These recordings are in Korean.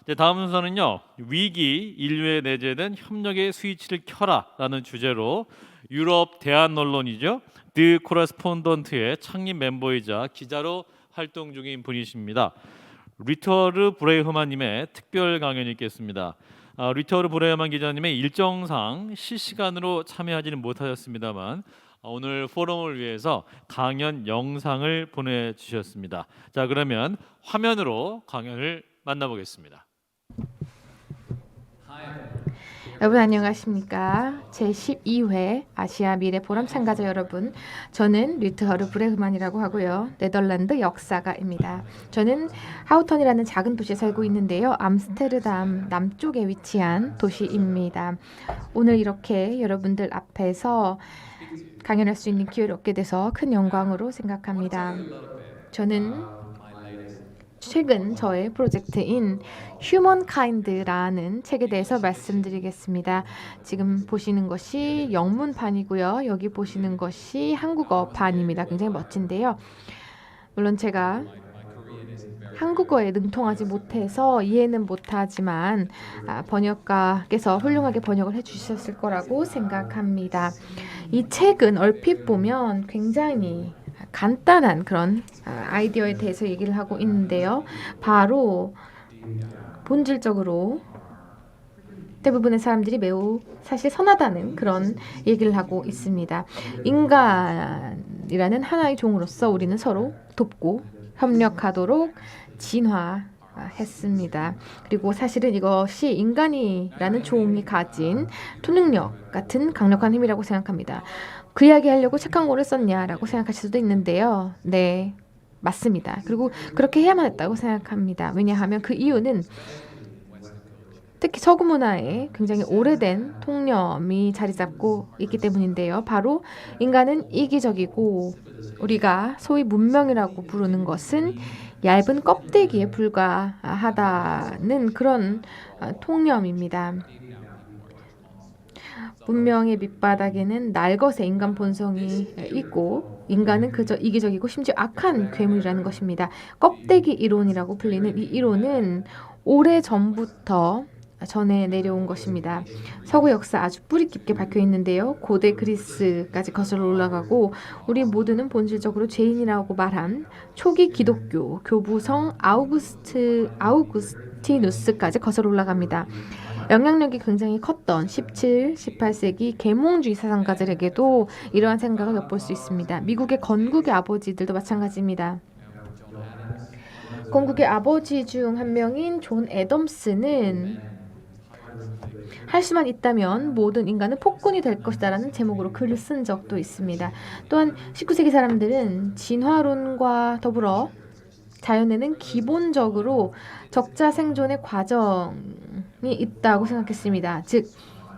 이제 다음 순서는요. 위기 인류에 내재된 협력의 스위치를 켜라라는 주제로 유럽 대한 언론이죠. 드 코레스폰던트의 창립 멤버이자 기자로 활동 중인 분이십니다. 리터르 브레이흐만님의 특별 강연이 있겠습니다. 리터르 브레이흐만 기자님의 일정상 실시간으로 참여하지는 못하셨습니다만 오늘 포럼을 위해서 강연 영상을 보내주셨습니다. 자, 그러면 화면으로 강연을 만나보겠습니다. 여러분 안녕하십니까? 제12회 아시아 미래 포럼 참가자 여러분, 저는 리트허르 브레흐만이라고 하고요. 네덜란드 역사가입니다. 저는 하우턴이라는 작은 도시에 살고 있는데요. 암스테르담 남쪽에 위치한 도시입니다. 오늘 이렇게 여러분들 앞에서 강연할 수 있는 기회를 얻게 돼서 큰 영광으로 생각합니다. 저는 최근 저의 프로젝트인 휴먼카인드라는 책에 대해서 말씀드리겠습니다. 지금 보시는 것이 영문판이고요. 여기 보시는 것이 한국어판입니다. 굉장히 멋진데요. 물론 제가 한국어에 능통하지 못해서 이해는 못하지만 번역가께서 훌륭하게 번역을 해주셨을 거라고 생각합니다. 이 책은 얼핏 보면 굉장히 간단한 그런 아이디어에 대해서 얘기를 하고 있는데요. 바로 본질적으로 대부분의 사람들이 매우 사실 선하다는 그런 얘기를 하고 있습니다. 인간이라는 하나의 종으로서 우리는 서로 돕고 협력하도록 진화했습니다. 그리고 사실은 이것이 인간이라는 종이 가진 초능력 같은 강력한 힘이라고 생각합니다. 그 이야기 하려고 책 한 권을 썼냐라고 생각하실 수도 있는데요. 네, 맞습니다. 그리고 그렇게 해야만 했다고 생각합니다. 왜냐하면 그 이유는 특히 서구 문화에 굉장히 오래된 통념이 자리 잡고 있기 때문인데요. 바로 인간은 이기적이고 우리가 소위 문명이라고 부르는 것은 얇은 껍데기에 불과하다는 그런 통념입니다. 문명의 밑바닥에는 날것의 인간 본성이 있고 인간은 그저 이기적이고 심지어 악한 괴물이라는 것입니다. 껍데기 이론이라고 불리는 이 이론은 오래전부터 전해 내려온 것입니다. 서구 역사 아주 뿌리 깊게 박혀 있는데요. 고대 그리스까지 거슬러 올라가고 우리 모두는 본질적으로 죄인이라고 말한 초기 기독교 교부성 아우구스티누스까지 거슬러 올라갑니다. 영향력이 굉장히 컸던 17, 18세기 계몽주의 사상가들에게도 이러한 생각을 엿볼 수 있습니다. 미국의 건국의 아버지들도 마찬가지입니다. 건국의 아버지 중 한 명인 존 애덤스는 할 수만 있다면 모든 인간은 폭군이 될 것이다라는 제목으로 글을 쓴 적도 있습니다. 또한 19세기 사람들은 진화론과 더불어 자연에는 기본적으로 적자 생존의 과정이 있다고 생각했습니다. 즉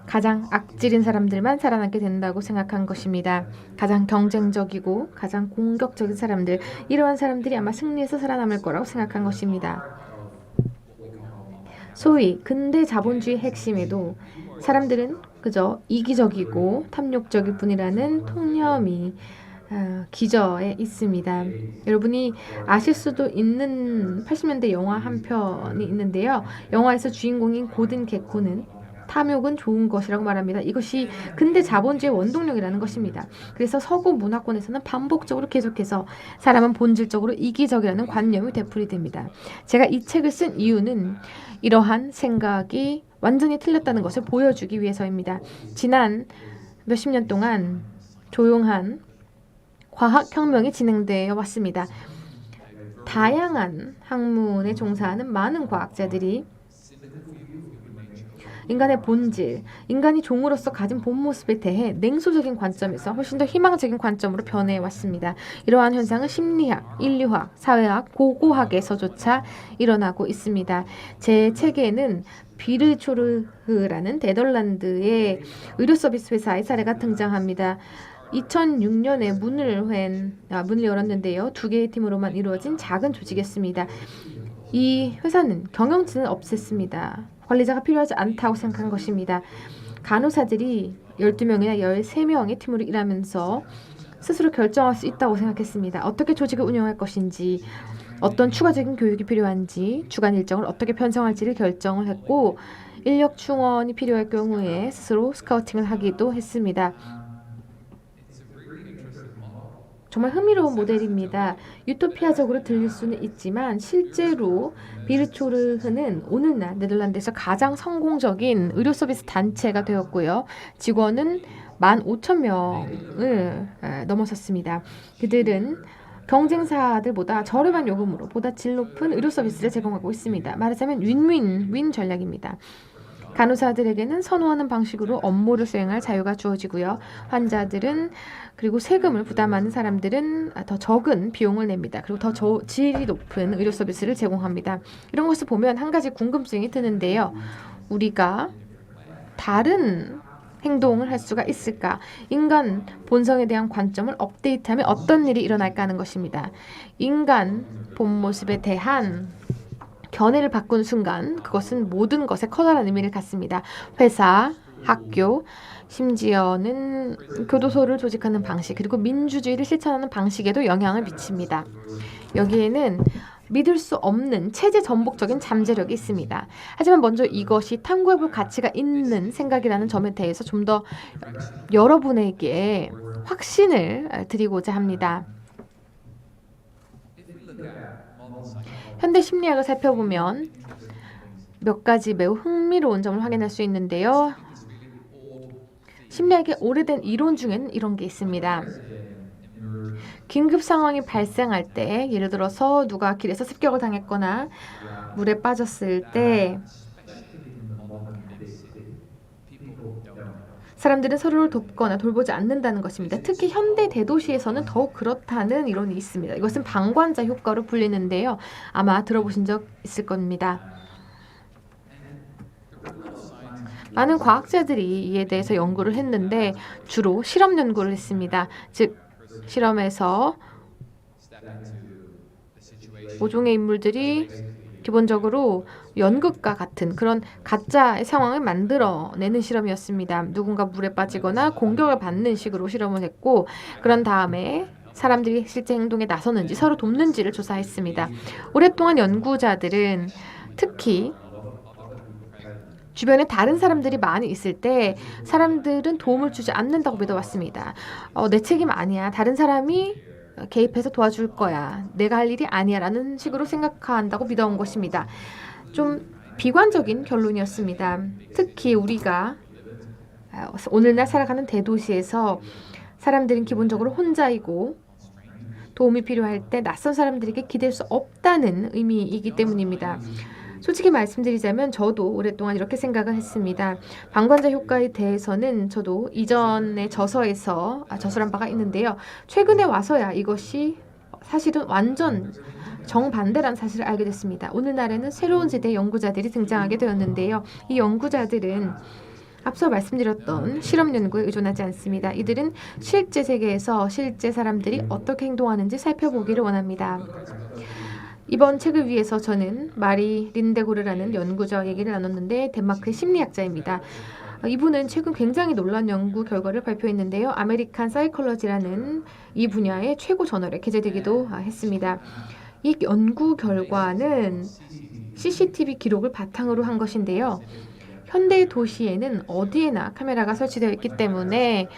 가장 악질인 사람들만 살아남게 된다고 생각한 것입니다. 가장 경쟁적이고 가장 공격적인 사람들, 이러한 사람들이 아마 승리해서 살아남을 거라고 생각한 것입니다. 소위 근대 자본주의 핵심에도 사람들은 그저 이기적이고 탐욕적일 뿐이라는 통념이 기저에 있습니다. 여러분이 아실 수도 있는 80년대 영화 한 편이 있는데요. 영화에서 주인공인 고든 게코는 탐욕은 좋은 것이라고 말합니다. 이것이 근대 자본주의 원동력이라는 것입니다. 그래서 서구 문화권에서는 반복적으로 계속해서 사람은 본질적으로 이기적이라는 관념이 되풀이됩니다. 제가 이 책을 쓴 이유는 이러한 생각이 완전히 틀렸다는 것을 보여주기 위해서입니다. 지난 몇십 년 동안 조용한 과학혁명이 진행되어 왔습니다. 다양한 학문에 종사하는 많은 과학자들이 인간의 본질, 인간이 종으로서 가진 본 모습에 대해 냉소적인 관점에서 훨씬 더 희망적인 관점으로 변해왔습니다. 이러한 현상은 심리학, 인류학, 사회학, 고고학에서조차 일어나고 있습니다. 제 책에는 비르초르흐라는 네덜란드의 의료 서비스 회사의 사례가 등장합니다. 2006년에 문을 열었는데요. 2개의 팀으로만 이루어진 작은 조직이었습니다. 이 회사는 경영진을 없앴습니다. 관리자가 필요하지 않다고 생각한 것입니다. 간호사들이 12명이나 13명의 팀으로 일하면서 스스로 결정할 수 있다고 생각했습니다. 어떻게 조직을 운영할 것인지, 어떤 추가적인 교육이 필요한지, 주간 일정을 어떻게 편성할지를 결정을 했고 인력 충원이 필요할 경우에 스스로 스카우팅을 하기도 했습니다. 정말 흥미로운 모델입니다. 유토피아적으로 들릴 수는 있지만 실제로 비르초르흐는 오늘날 네덜란드에서 가장 성공적인 의료 서비스 단체가 되었고요. 직원은 15,000명을 넘어섰습니다. 그들은 경쟁사들보다 저렴한 요금으로 보다 질 높은 의료 서비스를 제공하고 있습니다. 말하자면 윈윈 전략입니다. 간호사들에게는 선호하는 방식으로 업무를 수행할 자유가 주어지고요. 환자들은 그리고 세금을 부담하는 사람들은 더 적은 비용을 냅니다. 그리고 더 질이 높은 의료 서비스를 제공합니다. 이런 것을 보면 한 가지 궁금증이 드는데요. 우리가 다른 행동을 할 수가 있을까? 인간 본성에 대한 관점을 업데이트하면 어떤 일이 일어날까 하는 것입니다. 인간 본 모습에 대한 견해를 바꾼 순간 그것은 모든 것에 커다란 의미를 갖습니다. 회사, 학교, 심지어는 교도소를 조직하는 방식 그리고 민주주의를 실천하는 방식에도 영향을 미칩니다. 여기에는 믿을 수 없는 체제 전복적인 잠재력이 있습니다. 하지만 먼저 이것이 탐구해볼 가치가 있는 생각이라는 점에 대해서 좀 더 여러분에게 확신을 드리고자 합니다. 현대 심리학을 살펴보면 몇 가지 매우 흥미로운 점을 확인할 수 있는데요. 심리학의 오래된 이론 중에는 이런 게 있습니다. 긴급 상황이 발생할 때, 예를 들어서 누가 길에서 습격을 당했거나 물에 빠졌을 때 사람들은 서로를 돕거나 돌보지 않는다는 것입니다. 특히 현대 대도시에서는 더욱 그렇다는 이론이 있습니다. 이것은 방관자 효과로 불리는데요. 아마 들어보신 적 있을 겁니다. 많은 과학자들이 이에 대해서 연구를 했는데 주로 실험 연구를 했습니다. 즉 실험에서 5종의 인물들이 기본적으로 연극과 같은 그런 가짜의 상황을 만들어내는 실험이었습니다. 누군가 물에 빠지거나 공격을 받는 식으로 실험을 했고 그런 다음에 사람들이 실제 행동에 나서는지 서로 돕는지를 조사했습니다. 오랫동안 연구자들은 특히 주변에 다른 사람들이 많이 있을 때 사람들은 도움을 주지 않는다고 믿어왔습니다. 내 책임 아니야. 다른 사람이 개입해서 도와줄 거야. 내가 할 일이 아니야. 라는 식으로 생각한다고 믿어온 것입니다. 좀 비관적인 결론이었습니다. 특히 우리가 오늘날 살아가는 대도시에서 사람들은 기본적으로 혼자이고 도움이 필요할 때 낯선 사람들에게 기댈 수 없다는 의미이기 때문입니다. 솔직히 말씀드리자면 저도 오랫동안 이렇게 생각을 했습니다. 방관자 효과에 대해서는 저도 이전의 저술한 바가 있는데요. 최근에 와서야 이것이 사실은 완전 정반대란 사실을 알게 됐습니다. 오늘날에는 새로운 세대의 연구자들이 등장하게 되었는데요. 이 연구자들은 앞서 말씀드렸던 실험 연구에 의존하지 않습니다. 이들은 실제 세계에서 실제 사람들이 어떻게 행동하는지 살펴보기를 원합니다. 이번 책을 위해서 저는 마리 린데고르라는 연구자와 얘기를 나눴는데 덴마크의 심리학자입니다. 이분은 최근 굉장히 놀라운 연구 결과를 발표했는데요. 아메리칸 사이콜러지라는 이 분야의 최고 저널에 게재되기도 했습니다. 이 연구 결과는 CCTV 기록을 바탕으로 한 것인데요. 현대 도시에는 어디에나 카메라가 설치되어 있기 때문에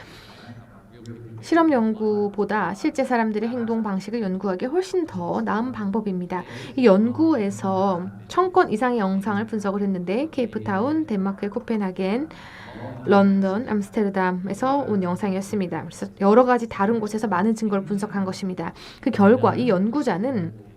실험 연구보다 실제 사람들의 행동 방식을 연구하기 훨씬 더 나은 방법입니다. 이 연구에서 1000건 이상의 영상을 분석을 했는데 케이프타운, 덴마크의 코펜하겐, 런던, 암스테르담에서 온 영상이었습니다. 그래서 여러 가지 다른 곳에서 많은 증거를 분석한 것입니다. 그 결과 이 연구자는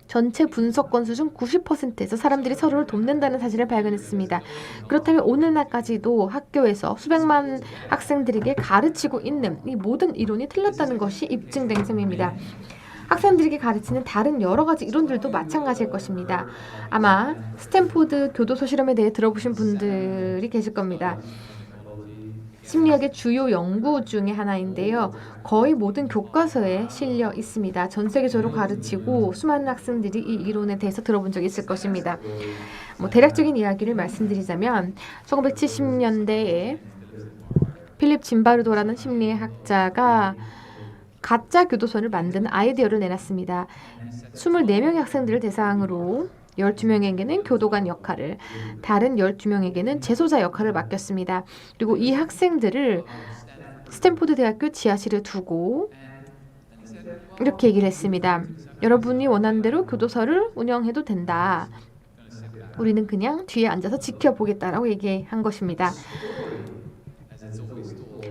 전체 분석 건수 중 90%에서 사람들이 서로를 돕는다는 사실을 발견했습니다. 그렇다면 오늘날까지도 학교에서 수백만 학생들에게 가르치고 있는 이 모든 이론이 틀렸다는 것이 입증된 셈입니다. 학생들에게 가르치는 다른 여러 가지 이론들도 마찬가지일 것입니다. 아마 스탠포드 교도소 실험에 대해 들어보신 분들이 계실 겁니다. 심리학의 주요 연구 중에 하나인데요. 거의 모든 교과서에 실려 있습니다. 전 세계적으로 가르치고 수많은 학생들이 이 이론에 대해서 들어본 적이 있을 것입니다. 대략적인 이야기를 말씀드리자면 1970년대에 필립 짐바르도라는 심리학자가 가짜 교도소를 만드는 아이디어를 내놨습니다. 24명의 학생들을 대상으로 12명에게는 교도관 역할을, 다른 12명에게는 재소자 역할을 맡겼습니다. 그리고 이 학생들을 스탠포드 대학교 지하실에 두고 이렇게 얘기를 했습니다. 여러분이 원하는 대로 교도소를 운영해도 된다. 우리는 그냥 뒤에 앉아서 지켜보겠다라고 얘기한 것입니다.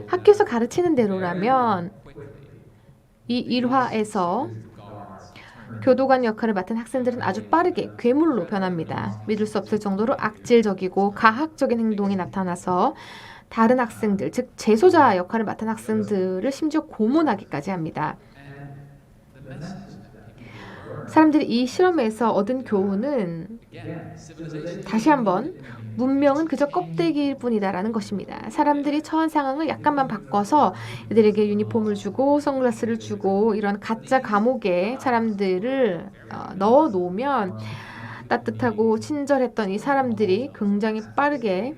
학교에서 가르치는 대로라면 이 일화에서 교도관 역할을 맡은 학생들은 아주 빠르게 괴물로 변합니다. 믿을 수 없을 정도로 악질적이고 가학적인 행동이 나타나서 다른 학생들, 즉 재소자 역할을 맡은 학생들을 심지어 고문하기까지 합니다. 사람들이 이 실험에서 얻은 교훈은 다시 한번 문명은 그저 껍데기일 뿐이다라는 것입니다. 사람들이 처한 상황을 약간만 바꿔서 이들에게 유니폼을 주고 선글라스를 주고 이런 가짜 감옥에 사람들을 넣어 놓으면 따뜻하고 친절했던 이 사람들이 굉장히 빠르게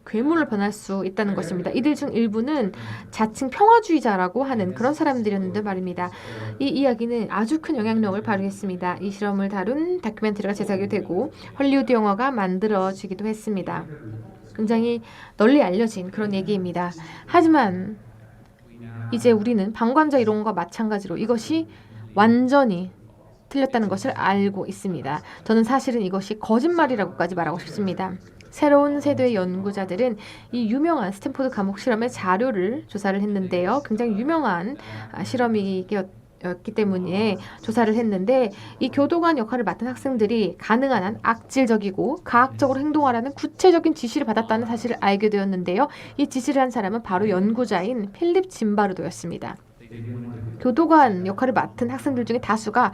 괴물로 변할 수 있다는 것입니다. 이들 중 일부는 자칭 평화주의자라고 하는 그런 사람들이었는데 말입니다. 이 이야기는 아주 큰 영향력을 발휘했습니다. 이 실험을 다룬 다큐멘터리가 제작이 되고 헐리우드 영화가 만들어지기도 했습니다. 굉장히 널리 알려진 그런 얘기입니다. 하지만 이제 우리는 방관자 이론과 마찬가지로 이것이 완전히 틀렸다는 것을 알고 있습니다. 저는 사실은 이것이 거짓말이라고까지 말하고 싶습니다. 새로운 세대의 연구자들은 이 유명한 스탠포드 감옥 실험의 자료를 조사를 했는데요. 굉장히 유명한 실험이었기 때문에 조사를 했는데 이 교도관 역할을 맡은 학생들이 가능한 한 악질적이고 가학적으로 행동하라는 구체적인 지시를 받았다는 사실을 알게 되었는데요. 이 지시를 한 사람은 바로 연구자인 필립 짐바르도였습니다. 교도관 역할을 맡은 학생들 중에 다수가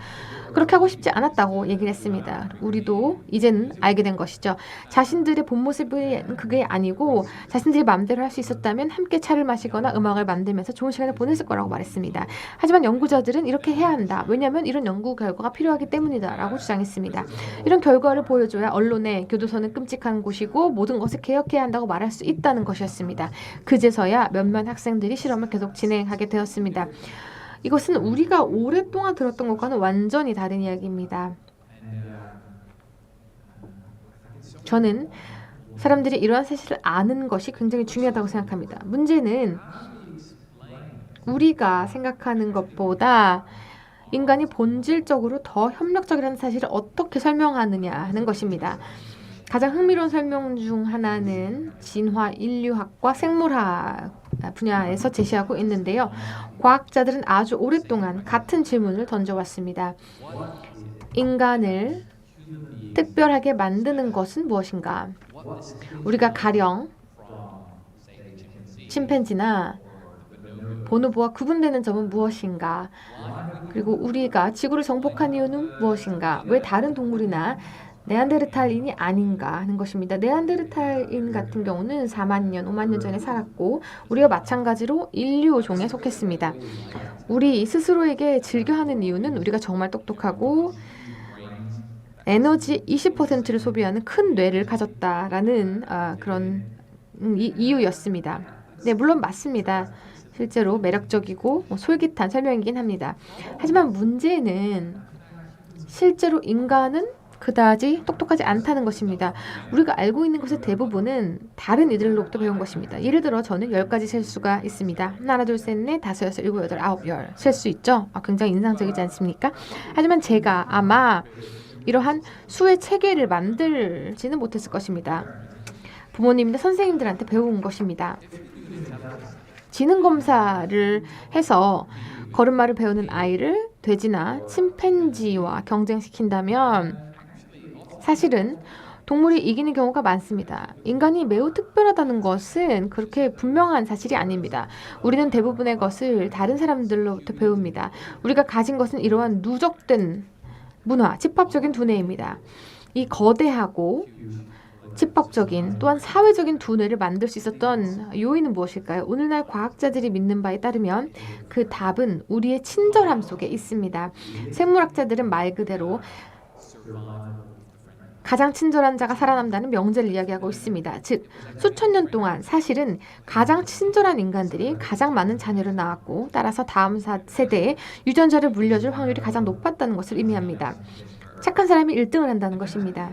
그렇게 하고 싶지 않았다고 얘기를 했습니다. 우리도 이제는 알게 된 것이죠. 자신들의 본 모습이 그게 아니고 자신들이 마음대로 할 수 있었다면 함께 차를 마시거나 음악을 만들면서 좋은 시간을 보냈을 거라고 말했습니다. 하지만 연구자들은 이렇게 해야 한다. 왜냐하면 이런 연구 결과가 필요하기 때문이다 라고 주장했습니다. 이런 결과를 보여줘야 언론에 교도소는 끔찍한 곳이고 모든 것을 개혁해야 한다고 말할 수 있다는 것이었습니다. 그제서야 몇몇 학생들이 실험을 계속 진행하게 되었습니다. 이것은 우리가 오랫동안 들었던 것과는 완전히 다른 이야기입니다. 저는 사람들이 이러한 사실을 아는 것이 굉장히 중요하다고 생각합니다. 문제는 우리가 생각하는 것보다 인간이 본질적으로 더 협력적이라는 사실을 어떻게 설명하느냐 하는 것입니다. 가장 흥미로운 설명 중 하나는 진화 인류학과 생물학 분야에서 제시하고 있는데요. 과학자들은 아주 오랫동안 같은 질문을 던져왔습니다. 인간을 특별하게 만드는 것은 무엇인가? 우리가 가령 침팬지나 보노보와 구분되는 점은 무엇인가? 그리고 우리가 지구를 정복한 이유는 무엇인가? 왜 다른 동물이나 네안데르탈인이 아닌가 하는 것입니다. 네안데르탈인 같은 경우는 4만 년, 5만 년 전에 살았고 우리와 마찬가지로 인류종에 속했습니다. 우리 스스로에게 즐겨하는 이유는 우리가 정말 똑똑하고 에너지 20%를 소비하는 큰 뇌를 가졌다라는 그런 이유였습니다. 네, 물론 맞습니다. 실제로 매력적이고 솔깃한 설명이긴 합니다. 하지만 문제는 실제로 인간은 그다지 똑똑하지 않다는 것입니다. 우리가 알고 있는 것의 대부분은 다른 이들로부터 배운 것입니다. 예를 들어 저는 10가지 셀 수가 있습니다. 하나, 둘, 셋, 넷, 다섯, 여섯, 일곱, 여덟, 아홉, 열 셀 수 있죠? 굉장히 인상적이지 않습니까? 하지만 제가 아마 이러한 수의 체계를 만들지는 못했을 것입니다. 부모님이나 선생님들한테 배운 것입니다. 지능 검사를 해서 걸음마를 배우는 아이를 돼지나 침팬지와 경쟁시킨다면 사실은 동물이 이기는 경우가 많습니다. 인간이 매우 특별하다는 것은 그렇게 분명한 사실이 아닙니다. 우리는 대부분의 것을 다른 사람들로부터 배웁니다. 우리가 가진 것은 이러한 누적된 문화, 집합적인 두뇌입니다. 이 거대하고 집합적인 또한 사회적인 두뇌를 만들 수 있었던 요인은 무엇일까요? 오늘날 과학자들이 믿는 바에 따르면 그 답은 우리의 친절함 속에 있습니다. 생물학자들은 말 그대로 가장 친절한 자가 살아남다는 명제를 이야기하고 있습니다. 즉 수천 년 동안 사실은 가장 친절한 인간들이 가장 많은 자녀를 낳았고 따라서 다음 세대에 유전자를 물려줄 확률이 가장 높았다는 것을 의미합니다. 착한 사람이 1등을 한다는 것입니다.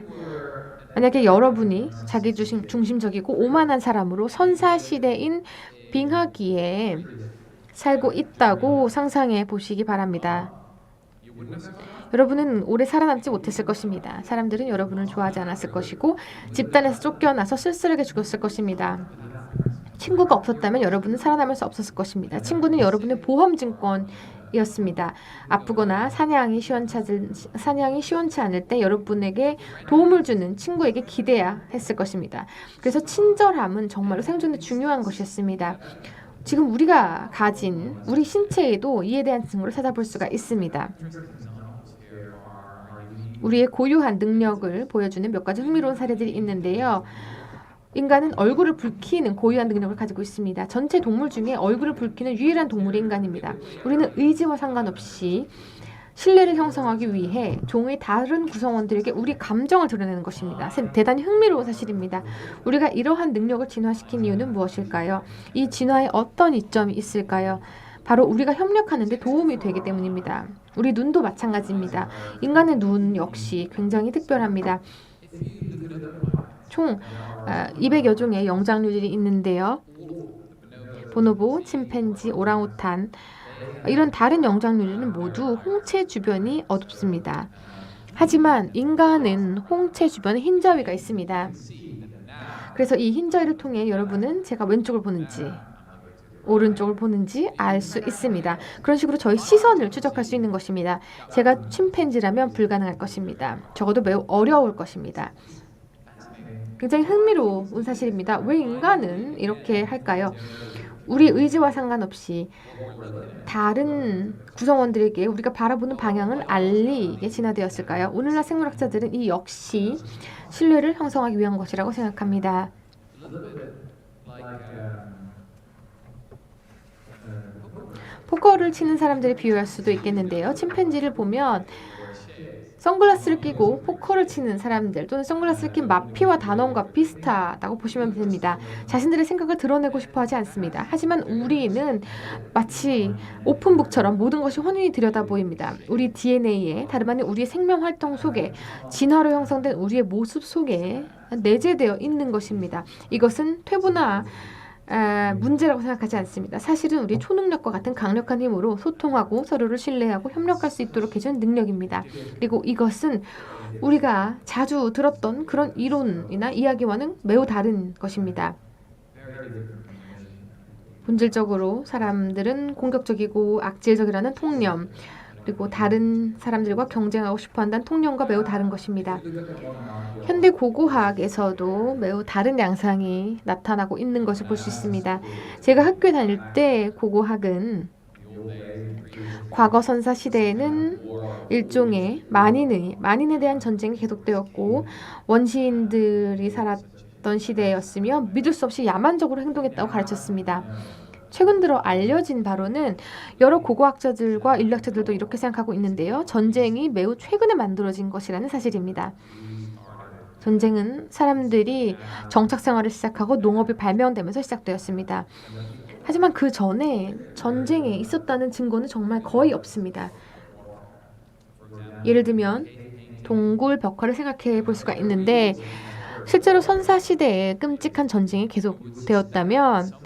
만약에 여러분이 자기 중심적이고 오만한 사람으로 선사시대인 빙하기에 살고 있다고 상상해 보시기 바랍니다. 여러분은 오래 살아남지 못했을 것입니다. 사람들은 여러분을 좋아하지 않았을 것이고 집단에서 쫓겨나서 쓸쓸하게 죽었을 것입니다. 친구가 없었다면 여러분은 살아남을 수 없었을 것입니다. 친구는 여러분의 보험증권이었습니다. 아프거나 사냥이 시원치 않을 때 여러분에게 도움을 주는 친구에게 기대야 했을 것입니다. 그래서 친절함은 정말로 생존에 중요한 것이었습니다. 지금 우리가 가진 우리 신체에도 이에 대한 증거를 찾아볼 수가 있습니다. 우리의 고유한 능력을 보여주는 몇 가지 흥미로운 사례들이 있는데요. 인간은 얼굴을 붉히는 고유한 능력을 가지고 있습니다. 전체 동물 중에 얼굴을 붉히는 유일한 동물이 인간입니다. 우리는 의지와 상관없이 신뢰를 형성하기 위해 종의 다른 구성원들에게 우리 감정을 드러내는 것입니다. 대단히 흥미로운 사실입니다. 우리가 이러한 능력을 진화시킨 이유는 무엇일까요? 이 진화에 어떤 이점이 있을까요? 바로 우리가 협력하는 데 도움이 되기 때문입니다. 우리 눈도 마찬가지입니다. 인간의 눈 역시 굉장히 특별합니다. 총 200여 종의 영장류들이 있는데요. 보노보, 침팬지, 오랑우탄 이런 다른 영장류들은 모두 홍채 주변이 어둡습니다. 하지만 인간은 홍채 주변에 흰자위가 있습니다. 그래서 이 흰자위를 통해 여러분은 제가 왼쪽을 보는지 오른쪽을 보는지 알 수 있습니다. 그런 식으로 저희 시선을 추적할 수 있는 것입니다. 제가 침팬지라면 불가능할 것입니다. 적어도 매우 어려울 것입니다. 굉장히 흥미로운 사실입니다. 왜 인간은 이렇게 할까요? 우리 의지와 상관없이 다른 구성원들에게 우리가 바라보는 방향을 알리게 진화되었을까요? 오늘날 생물학자들은 이 역시 신뢰를 형성하기 위한 것이라고 생각합니다. 포커를 치는 사람들을 비유할 수도 있겠는데요. 침팬지를 보면 선글라스를 끼고 포커를 치는 사람들 또는 선글라스를 낀 마피와 단원과 비슷하다고 보시면 됩니다. 자신들의 생각을 드러내고 싶어 하지 않습니다. 하지만 우리는 마치 오픈북처럼 모든 것이 훤히 들여다 보입니다. 우리 DNA에 다름 아닌 우리의 생명활동 속에 진화로 형성된 우리의 모습 속에 내재되어 있는 것입니다. 이것은 퇴보나 문제라고 생각하지 않습니다. 사실은 우리 초능력과 같은 강력한 힘으로 소통하고 서로를 신뢰하고 협력할 수 있도록 해준 능력입니다. 그리고 이것은 우리가 자주 들었던 그런 이론이나 이야기와는 매우 다른 것입니다. 본질적으로 사람들은 공격적이고 악질적이라는 통념 그리고 다른 사람들과 경쟁하고 싶어한다는 통념과 매우 다른 것입니다. 현대 고고학에서도 매우 다른 양상이 나타나고 있는 것을 볼 수 있습니다. 제가 학교에 다닐 때 고고학은 과거 선사 시대에는 일종의 만인에 대한 전쟁이 계속되었고 원시인들이 살았던 시대였으며 믿을 수 없이 야만적으로 행동했다고 가르쳤습니다. 최근 들어 알려진 바로는 여러 고고학자들과 인류학자들도 이렇게 생각하고 있는데요. 전쟁이 매우 최근에 만들어진 것이라는 사실입니다. 전쟁은 사람들이 정착 생활을 시작하고 농업이 발명되면서 시작되었습니다. 하지만 그 전에 전쟁에 있었다는 증거는 정말 거의 없습니다. 예를 들면 동굴 벽화를 생각해 볼 수가 있는데 실제로 선사시대에 끔찍한 전쟁이 계속되었다면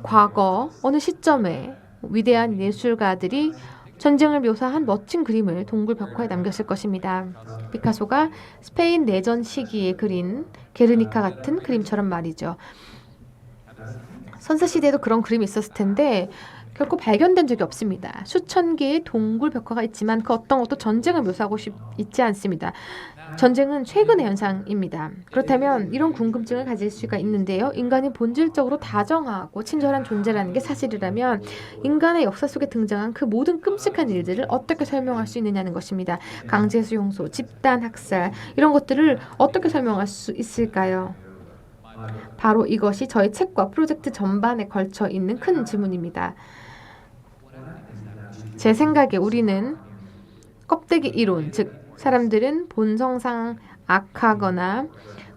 과거 어느 시점에 위대한 예술가들이 전쟁을 묘사한 멋진 그림을 동굴 벽화에 남겼을 것입니다. 피카소가 스페인 내전 시기에 그린 게르니카 같은 그림처럼 말이죠. 선사시대에도 그런 그림이 있었을 텐데 결코 발견된 적이 없습니다. 수천 개의 동굴 벽화가 있지만 그 어떤 것도 전쟁을 묘사하고 있지 않습니다. 전쟁은 최근의 현상입니다. 그렇다면 이런 궁금증을 가질 수가 있는데요. 인간이 본질적으로 다정하고 친절한 존재라는 게 사실이라면 인간의 역사 속에 등장한 그 모든 끔찍한 일들을 어떻게 설명할 수 있느냐는 것입니다. 강제수 용소, 집단 학살 이런 것들을 어떻게 설명할 수 있을까요? 바로 이것이 저희 책과 프로젝트 전반에 걸쳐 있는 큰 질문입니다. 제 생각에 우리는 껍데기 이론, 즉 사람들은 본성상 악하거나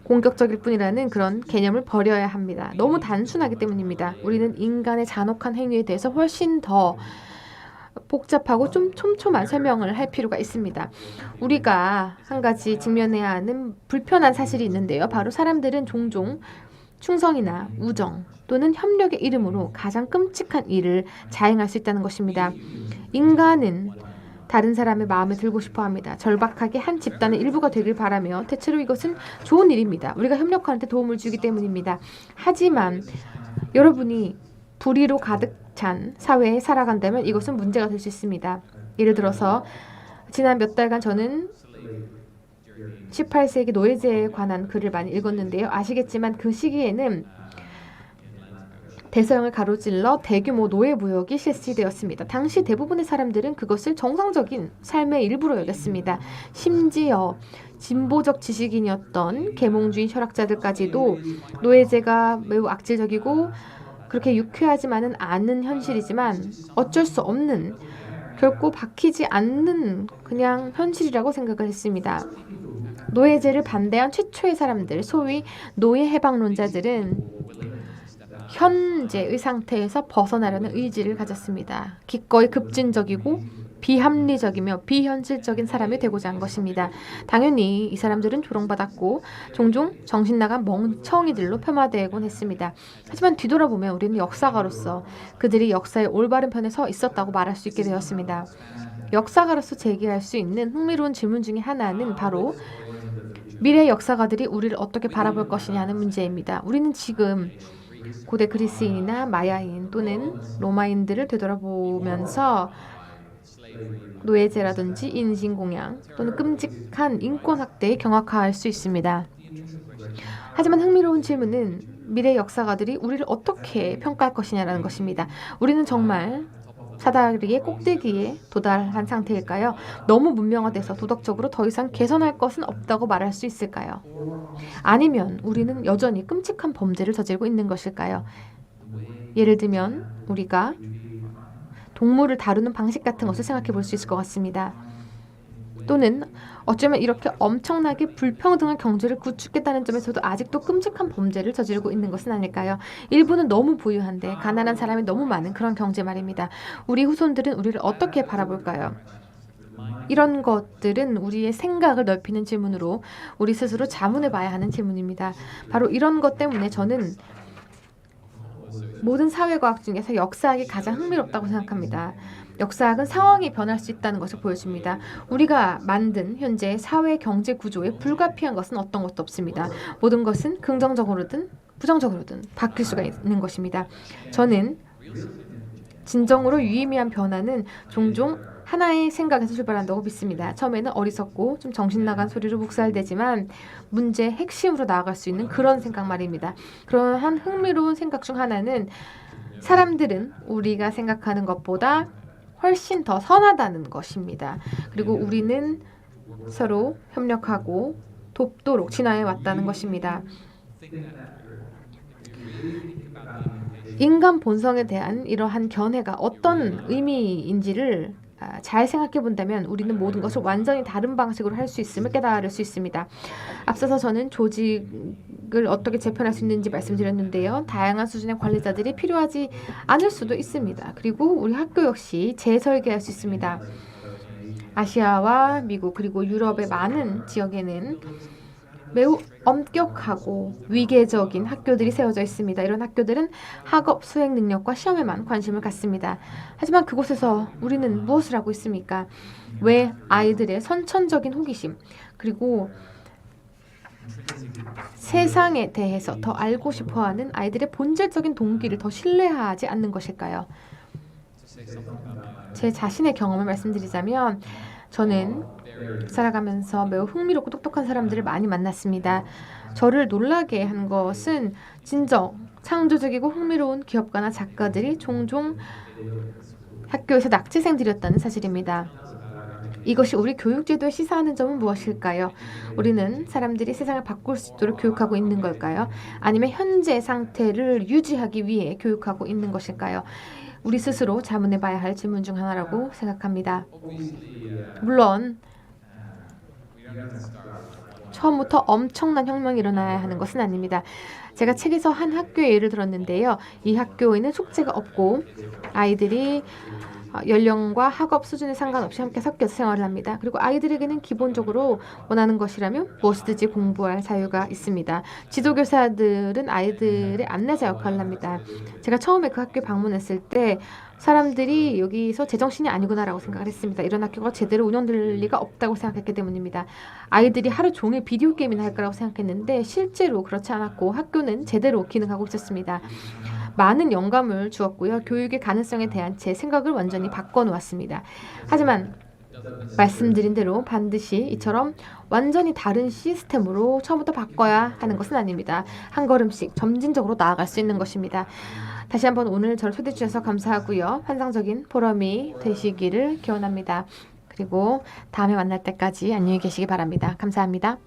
공격적일 뿐이라는 그런 개념을 버려야 합니다. 너무 단순하기 때문입니다. 우리는 인간의 잔혹한 행위에 대해서 훨씬 더 복잡하고 좀 촘촘한 설명을 할 필요가 있습니다. 우리가 한 가지 직면해야 하는 불편한 사실이 있는데요. 바로 사람들은 종종 충성이나 우정 또는 협력의 이름으로 가장 끔찍한 일을 자행할 수 있다는 것입니다. 인간은 다른 사람의 마음에 들고 싶어 합니다. 절박하게 한 집단의 일부가 되길 바라며 대체로 이것은 좋은 일입니다. 우리가 협력하는 데 도움을 주기 때문입니다. 하지만 여러분이 불의로 가득 찬 사회에 살아간다면 이것은 문제가 될 수 있습니다. 예를 들어서 지난 몇 달간 저는 18세기 노예제에 관한 글을 많이 읽었는데요. 아시겠지만 그 시기에는 대서양을 가로질러 대규모 노예 무역이 실시되었습니다. 당시 대부분의 사람들은 그것을 정상적인 삶의 일부로 여겼습니다. 심지어 진보적 지식인이었던 계몽주의 철학자들까지도 노예제가 매우 악질적이고 그렇게 유쾌하지만은 않은 현실이지만 어쩔 수 없는 결코 바뀌지 않는 그냥 현실이라고 생각을 했습니다. 노예제를 반대한 최초의 사람들, 소위 노예 해방론자들은 현재의 상태에서 벗어나려는 의지를 가졌습니다. 기꺼이 급진적이고 비합리적이며 비현실적인 사람이 되고자 한 것입니다. 당연히 이 사람들은 조롱받았고 종종 정신 나간 멍청이들로 폄하되곤 했습니다. 하지만 뒤돌아보면 우리는 역사가로서 그들이 역사의 올바른 편에 서 있었다고 말할 수 있게 되었습니다. 역사가로서 제기할 수 있는 흥미로운 질문 중에 하나는 바로 미래 역사가들이 우리를 어떻게 바라볼 것이냐는 문제입니다. 우리는 지금 고대 그리스인이나 마야인 또는 로마인들을 되돌아보면서 노예제라든지 인신공양 또는 끔찍한 인권학대에 경악할 수 있습니다. 하지만 흥미로운 질문은 미래 역사가들이 우리를 어떻게 평가할 것이냐라는 것입니다. 우리는 정말 사다리의 꼭대기에 도달한 상태일까요? 너무 문명화돼서 도덕적으로 더 이상 개선할 것은 없다고 말할 수 있을까요? 아니면 우리는 여전히 끔찍한 범죄를 저지르고 있는 것일까요? 예를 들면 우리가 동물을 다루는 방식 같은 것을 생각해 볼 수 있을 것 같습니다. 또는 어쩌면 이렇게 엄청나게 불평등한 경제를 구축했다는 점에서도 아직도 끔찍한 범죄를 저지르고 있는 것은 아닐까요? 일부는 너무 부유한데 가난한 사람이 너무 많은 그런 경제 말입니다. 우리 후손들은 우리를 어떻게 바라볼까요? 이런 것들은 우리의 생각을 넓히는 질문으로 우리 스스로 자문해 봐야 하는 질문입니다. 바로 이런 것 때문에 저는 모든 사회과학 중에서 역사학이 가장 흥미롭다고 생각합니다. 역사학은 상황이 변할 수 있다는 것을 보여줍니다. 우리가 만든 현재의 사회 경제 구조에 불가피한 것은 어떤 것도 없습니다. 모든 것은 긍정적으로든 부정적으로든 바뀔 수가 있는 것입니다. 저는 진정으로 유의미한 변화는 종종 하나의 생각에서 출발한다고 믿습니다. 처음에는 어리석고 좀 정신나간 소리로 묵살되지만 문제의 핵심으로 나아갈 수 있는 그런 생각 말입니다. 그러한 흥미로운 생각 중 하나는 사람들은 우리가 생각하는 것보다 훨씬 더 선하다는 것입니다. 그리고 우리는 서로 협력하고 돕도록 진화해 왔다는 것입니다. 인간 본성에 대한 이러한 견해가 어떤 의미인지를 잘 생각해 본다면 우리는 모든 것을 완전히 다른 방식으로 할 수 있음을 깨달을 수 있습니다. 앞서서 저는 조직을 어떻게 재편할 수 있는지 말씀드렸는데요. 다양한 수준의 관리자들이 필요하지 않을 수도 있습니다. 그리고 우리 학교 역시 재설계할 수 있습니다. 아시아와 미국 그리고 유럽의 많은 지역에는 매우 엄격하고 위계적인 학교들이 세워져 있습니다. 이런 학교들은 학업 수행 능력과 시험에만 관심을 갖습니다. 하지만 그곳에서 우리는 무엇을 하고 있습니까? 왜 아이들의 선천적인 호기심 그리고 세상에 대해서 더 알고 싶어하는 아이들의 본질적인 동기를 더 신뢰하지 않는 것일까요? 제 자신의 경험을 말씀드리자면 저는 살아가면서 매우 흥미롭고 똑똑한 사람들을 많이 만났습니다. 저를 놀라게 한 것은 진정 창조적이고 흥미로운 기업가나 작가들이 종종 학교에서 낙제생들이었다는 사실입니다. 이것이 우리 교육제도에 시사하는 점은 무엇일까요? 우리는 사람들이 세상을 바꿀 수 있도록 교육하고 있는 걸까요? 아니면 현재 상태를 유지하기 위해 교육하고 있는 것일까요? 우리 스스로 자문해 봐야 할 질문 중 하나라고 생각합니다. 물론 처음부터 엄청난 혁명이 일어나야 하는 것은 아닙니다. 제가 책에서 한 학교의 예를 들었는데요. 이 학교에는 숙제가 없고 아이들이 연령과 학업 수준에 상관없이 함께 섞여서 생활을 합니다. 그리고 아이들에게는 기본적으로 원하는 것이라면 무엇이든지 공부할 자유가 있습니다. 지도교사들은 아이들의 안내자 역할을 합니다. 제가 처음에 그 학교에 방문했을 때 사람들이 여기서 제정신이 아니구나라고 생각을 했습니다. 이런 학교가 제대로 운영될 리가 없다고 생각했기 때문입니다. 아이들이 하루 종일 비디오 게임이나 할 거라고 생각했는데 실제로 그렇지 않았고 학교는 제대로 기능하고 있었습니다. 많은 영감을 주었고요. 교육의 가능성에 대한 제 생각을 완전히 바꿔놓았습니다. 하지만 말씀드린 대로 반드시 이처럼 완전히 다른 시스템으로 처음부터 바꿔야 하는 것은 아닙니다. 한 걸음씩 점진적으로 나아갈 수 있는 것입니다. 다시 한번 오늘 저를 초대해 주셔서 감사하고요. 환상적인 포럼이 되시기를 기원합니다. 그리고 다음에 만날 때까지 안녕히 계시기 바랍니다. 감사합니다.